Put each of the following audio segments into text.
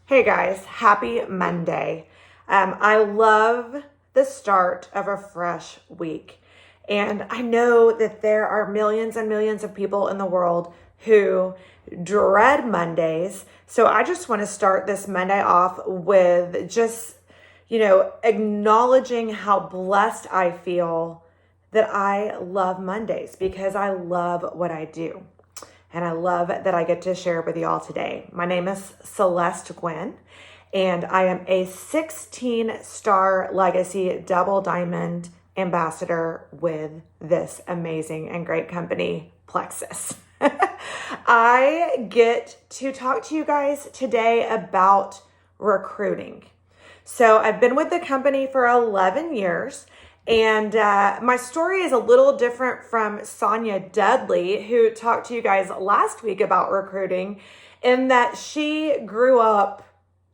Hey guys, happy Monday. I love the start of a fresh week. And I know that there are millions and millions of people in the world who dread Mondays. So I just want to start this Monday off with acknowledging how blessed I feel that I love Mondays because I love what I do. And I love that I get to share with you all today. My name is Celeste Gwynn, and I am a 16-star legacy double diamond ambassador with this amazing and great company, Plexus. I get to talk to you guys today about recruiting. So I've been with the company for 11 years. And my story is a little different from Sonia Dudley, who talked to you guys last week about recruiting, in that she grew up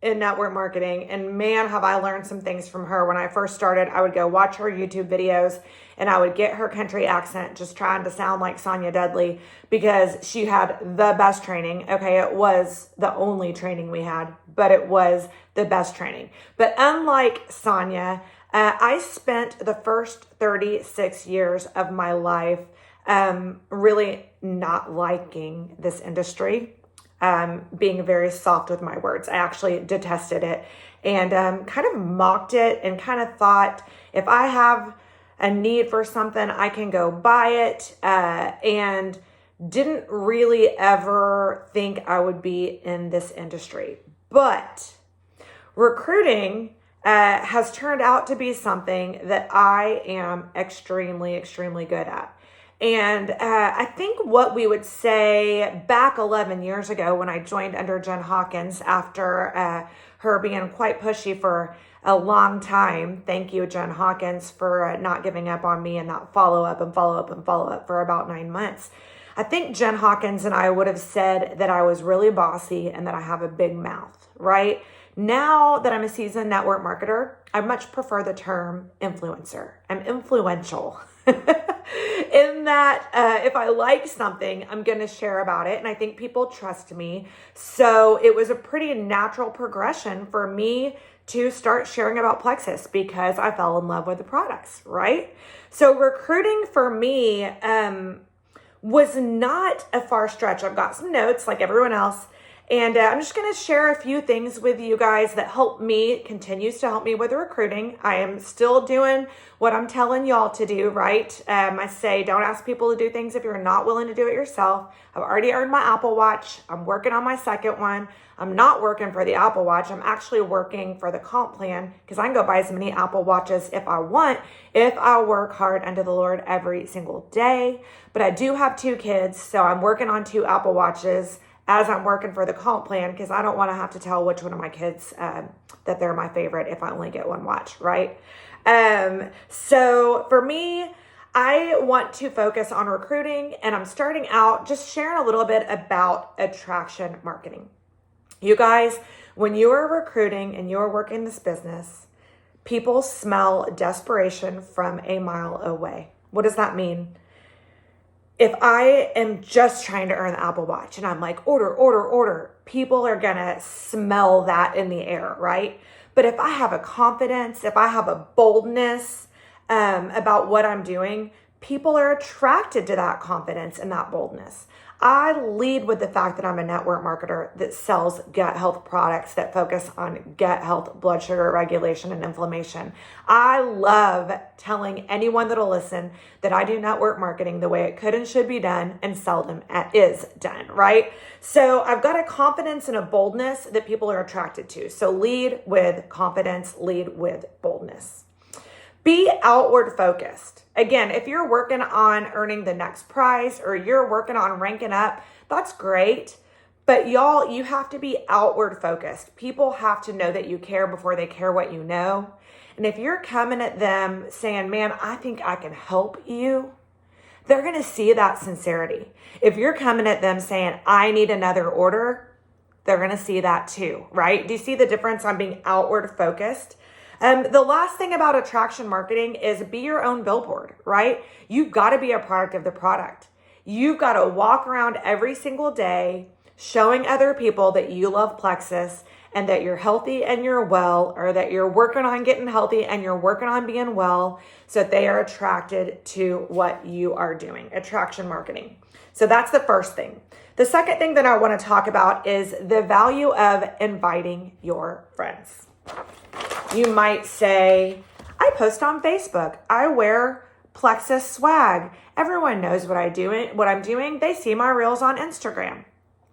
in network marketing. And man, have I learned some things from her. When I first started, I would go watch her YouTube videos and I would get her country accent, just trying to sound like Sonia Dudley, because she had the best training. Okay, it was the only training we had, but it was the best training. But unlike Sonia, I spent the first 36 years of my life really not liking this industry, being very soft with my words. I actually detested it and kind of mocked it and kind of thought, if I have a need for something, I can go buy it, and didn't really ever think I would be in this industry. But recruiting has turned out to be something that I am extremely, extremely good at. And I think what we would say back 11 years ago when I joined under Jen Hawkins after her being quite pushy for a long time. Thank you, Jen Hawkins, for not giving up on me and that follow up for about 9 months. I think Jen Hawkins and I would have said that I was really bossy and that I have a big mouth, right? Now that I'm a seasoned network marketer, I much prefer the term influencer. I'm influential in that if I like something, I'm going to share about it. And I think people trust me. So it was a pretty natural progression for me to start sharing about Plexus because I fell in love with the products, right? So recruiting for me was not a far stretch. I've got some notes like everyone else. And I'm just going to share a few things with you guys that continues to help me with recruiting. I am still doing what I'm telling y'all to do, right? I say, don't ask people to do things if you're not willing to do it yourself. I've already earned my Apple Watch. I'm working on my second one. I'm not working for the Apple Watch. I'm actually working for the comp plan because I can go buy as many Apple Watches if I want, if I work hard unto the Lord every single day. But I do have 2 kids, so I'm working on 2 Apple Watches as I'm working for the comp plan, because I don't want to have to tell which one of my kids that they're my favorite if I only get one watch, right? So for me, I want to focus on recruiting, and I'm starting out just sharing a little bit about attraction marketing. You guys, when you are recruiting and you're working this business, people smell desperation from a mile away. What does that mean? If I am just trying to earn the Apple Watch and I'm like, order, people are going to smell that in the air, right? But if I have a confidence, if I have a boldness about what I'm doing, people are attracted to that confidence and that boldness. I lead with the fact that I'm a network marketer that sells gut health products that focus on gut health, blood sugar regulation, and inflammation. I love telling anyone that'll listen that I do network marketing the way it could and should be done and seldom is done, right? So I've got a confidence and a boldness that people are attracted to. So lead with confidence, lead with boldness. Be outward focused. Again, if you're working on earning the next prize or you're working on ranking up, that's great. But y'all, you have to be outward focused. People have to know that you care before they care what you know. And if you're coming at them saying, man, I think I can help you, they're going to see that sincerity. If you're coming at them saying, I need another order, they're going to see that too, right? Do you see the difference on being outward focused? The last thing about attraction marketing is be your own billboard, right? You've got to be a product of the product. You've got to walk around every single day showing other people that you love Plexus and that you're healthy and you're well, or that you're working on getting healthy and you're working on being well, so that they are attracted to what you are doing. Attraction marketing. So that's the first thing. The second thing that I want to talk about is the value of inviting your friends. You might say, I post on Facebook. I wear Plexus swag. Everyone knows what I'm doing. They see my reels on Instagram.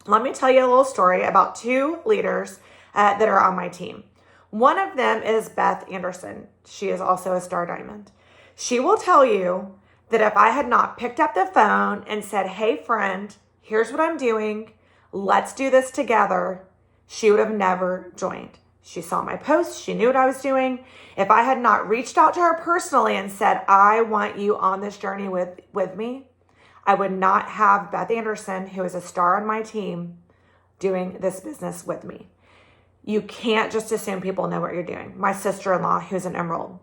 Let me tell you a little story about two leaders that are on my team. One of them is Beth Anderson. She is also a Star Diamond. She will tell you that if I had not picked up the phone and said, hey friend, here's what I'm doing, let's do this together, she would have never joined. She saw my posts. She knew what I was doing. If I had not reached out to her personally and said, I want you on this journey with me, I would not have Beth Anderson, who is a star on my team, doing this business with me. You can't just assume people know what you're doing. My sister-in-law, who's an Emerald,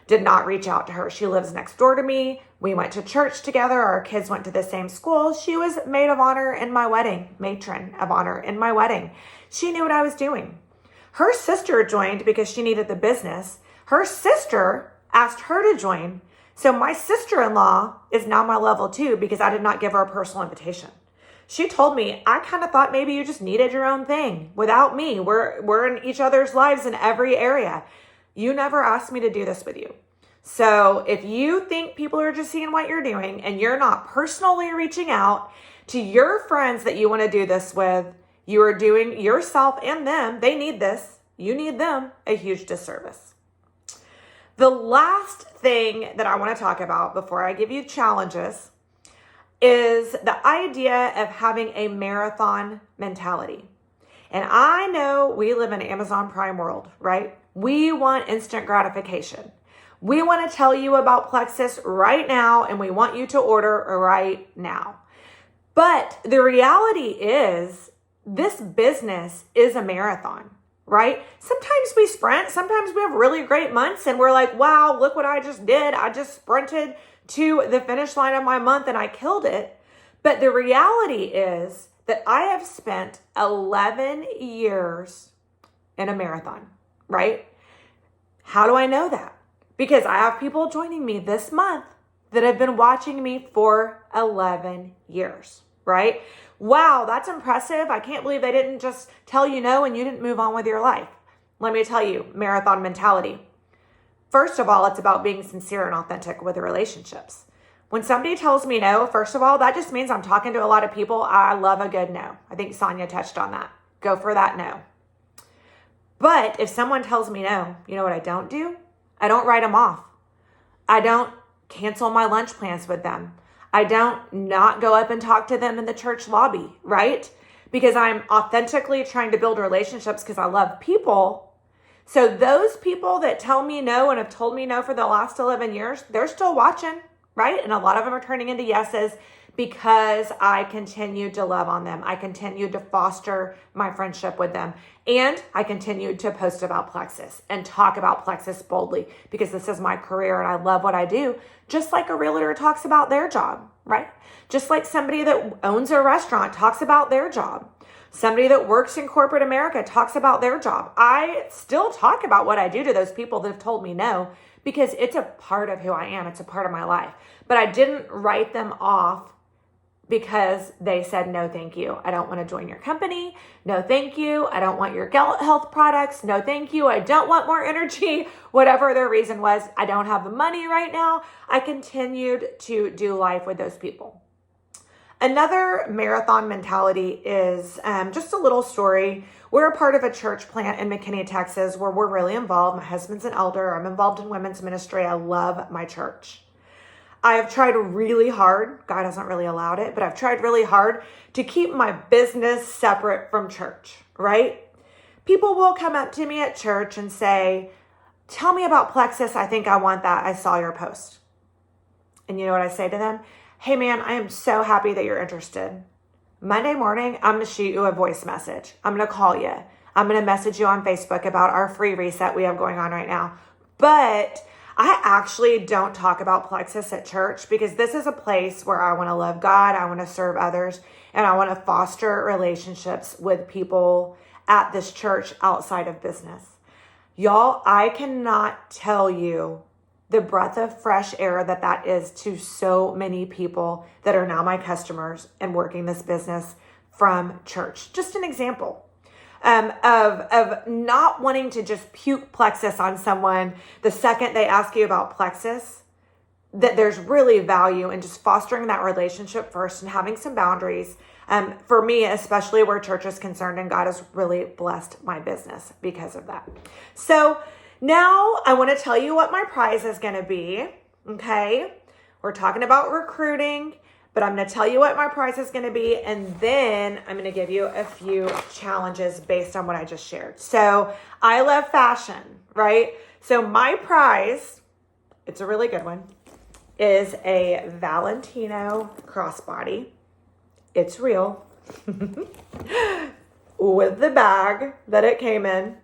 did not reach out to her. She lives next door to me. We went to church together. Our kids went to the same school. She was maid of honor in my wedding, matron of honor in my wedding. She knew what I was doing. Her sister joined because she needed the business. Her sister asked her to join. So my sister-in-law is now my level 2 because I did not give her a personal invitation. She told me, I kind of thought maybe you just needed your own thing. Without me, we're in each other's lives in every area. You never asked me to do this with you. So if you think people are just seeing what you're doing and you're not personally reaching out to your friends that you want to do this with, you are doing yourself and them, they need this, you need them, a huge disservice. The last thing that I want to talk about before I give you challenges is the idea of having a marathon mentality. And I know we live in an Amazon Prime world, right? We want instant gratification. We want to tell you about Plexus right now, and we want you to order right now. But the reality is, this business is a marathon, right? Sometimes we sprint. Sometimes we have really great months and we're like, wow, look what I just did. I just sprinted to the finish line of my month and I killed it. But the reality is that I have spent 11 years in a marathon, right? How do I know that? Because I have people joining me this month that have been watching me for 11 years, right? Wow, that's impressive. I can't believe they didn't just tell you no and you didn't move on with your life. Let me tell you, marathon mentality. First of all, it's about being sincere and authentic with the relationships. When somebody tells me no, first of all, that just means I'm talking to a lot of people. I love a good no. I think Sonia touched on that. Go for that no. But if someone tells me no, you know what I don't do? I don't write them off. I don't cancel my lunch plans with them. I don't not go up and talk to them in the church lobby, right? Because I'm authentically trying to build relationships because I love people. So those people that tell me no and have told me no for the last 11 years, they're still watching, right? And a lot of them are turning into yeses because I continue to love on them. I continue to foster my friendship with them. And I continue to post about Plexus and talk about Plexus boldly because this is my career and I love what I do. Just like a realtor talks about their job, right? Just like somebody that owns a restaurant talks about their job. Somebody that works in corporate America talks about their job. I still talk about what I do to those people that have told me no because it's a part of who I am. It's a part of my life. But I didn't write them off because they said, no, thank you. I don't want to join your company. No, thank you. I don't want your health products. No, thank you. I don't want more energy. Whatever their reason was, I don't have the money right now. I continued to do life with those people. Another marathon mentality is just a little story. We're a part of a church plant in McKinney, Texas, where we're really involved. My husband's an elder. I'm involved in women's ministry. I love my church. I have tried really hard. God hasn't really allowed it, but I've tried really hard to keep my business separate from church, right? People will come up to me at church and say, tell me about Plexus. I think I want that. I saw your post. And you know what I say to them? Hey man, I am so happy that you're interested. Monday morning, I'm going to shoot you a voice message. I'm going to call you. I'm going to message you on Facebook about our free reset we have going on right now. But I actually don't talk about Plexus at church because this is a place where I want to love God. I want to serve others. and I want to foster relationships with people at this church outside of business. Y'all, I cannot tell you the breath of fresh air that is to so many people that are now my customers and working this business from church. Just an example of not wanting to just puke Plexus on someone the second they ask you about Plexus, that there's really value in just fostering that relationship first and having some boundaries. For me, especially where church is concerned, and God has really blessed my business because of that. So now I want to tell you what my prize is going to be. Okay. We're talking about recruiting, but I'm going to tell you what my prize is going to be. And then I'm going to give you a few challenges based on what I just shared. So I love fashion, right? So my prize, it's a really good one, is a Valentino crossbody. It's real. With the bag that it came in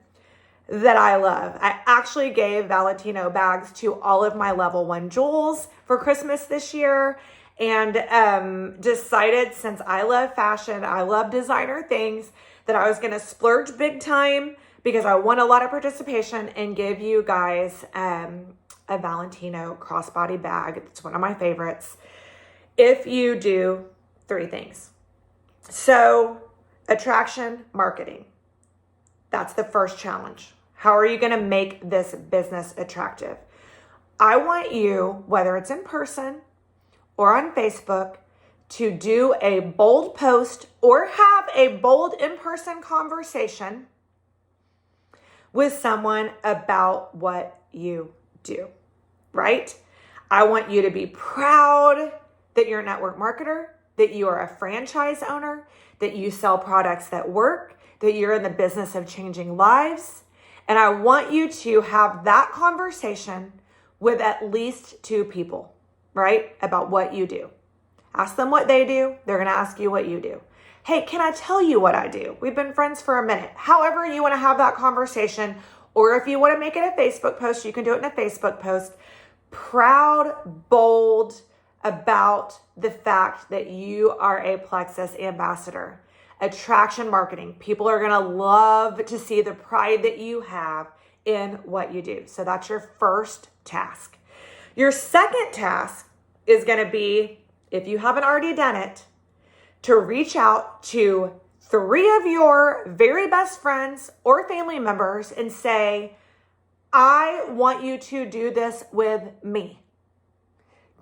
that I love. I actually gave Valentino bags to all of my level 1 Juuls for Christmas this year, and decided, since I love fashion, I love designer things, that I was going to splurge big time because I want a lot of participation and give you guys a Valentino crossbody bag. It's one of my favorites. If you do 3 things. So, attraction marketing. That's the first challenge. How are you going to make this business attractive? I want you, whether it's in person or on Facebook, to do a bold post or have a bold in-person conversation with someone about what you do, right? I want you to be proud that you're a network marketer, that you are a franchise owner, that you sell products that work, that you're in the business of changing lives. And I want you to have that conversation with at least 2 people, right? About what you do. Ask them what they do. They're going to ask you what you do. Hey, can I tell you what I do? We've been friends for a minute. However you want to have that conversation, or if you want to make it a Facebook post, you can do it in a Facebook post. Proud, bold about the fact that you are a Plexus ambassador. Attraction marketing. People are going to love to see the pride that you have in what you do. So that's your first task. Your second task is going to be, if you haven't already done it, to reach out to 3 of your very best friends or family members and say, I want you to do this with me.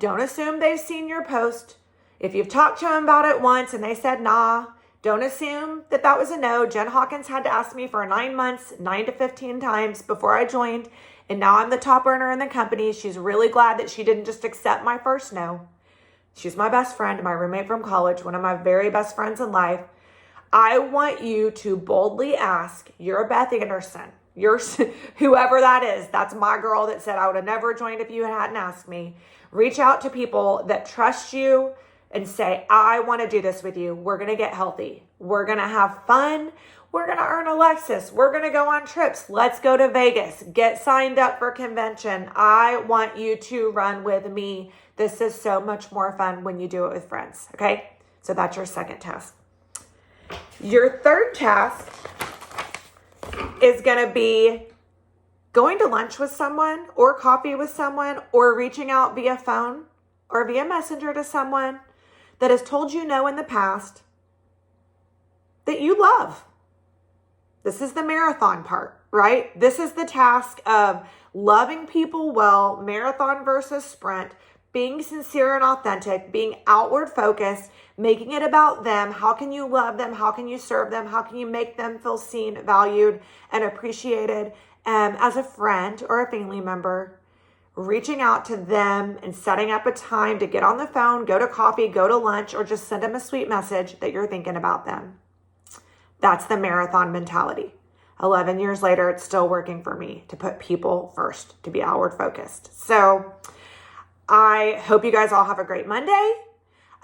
Don't assume they've seen your post. If you've talked to them about it once and they said nah, don't assume that that was a no. Jen Hawkins had to ask me for 9 months, 9 to 15 times before I joined. And now I'm the top earner in the company. She's really glad that she didn't just accept my first no. She's my best friend, my roommate from college, one of my very best friends in life. I want you to boldly ask your Beth Anderson, your whoever that is. That's my girl that said I would have never joined if you hadn't asked me. Reach out to people that trust you and say, I want to do this with you. We're going to get healthy. We're going to have fun. We're going to earn a Lexus. We're going to go on trips. Let's go to Vegas. Get signed up for convention. I want you to run with me. This is so much more fun when you do it with friends. Okay? So that's your second task. Your third task is going to be going to lunch with someone or coffee with someone or reaching out via phone or via messenger to someone that has told you no in the past that you love. This is the marathon part, right? This is the task of loving people well, marathon versus sprint, being sincere and authentic, being outward focused, making it about them. How can you love them? How can you serve them? How can you make them feel seen, valued, and appreciated as a friend or a family member? Reaching out to them and setting up a time to get on the phone, go to coffee, go to lunch, or just send them a sweet message that you're thinking about them. That's the marathon mentality. 11 years later, it's still working for me to put people first, to be outward focused. So I hope you guys all have a great Monday.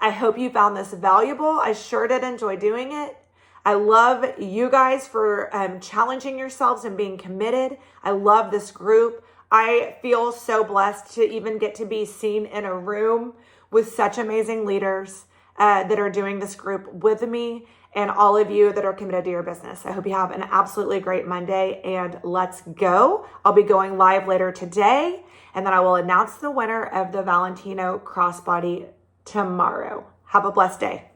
I hope you found this valuable. I sure did enjoy doing it. I love you guys for challenging yourselves and being committed. I love this group. I feel so blessed to even get to be seen in a room with such amazing leaders that are doing this group with me, and all of you that are committed to your business. I hope you have an absolutely great Monday, and let's go. I'll be going live later today, and then I will announce the winner of the Valentino Crossbody tomorrow. Have a blessed day.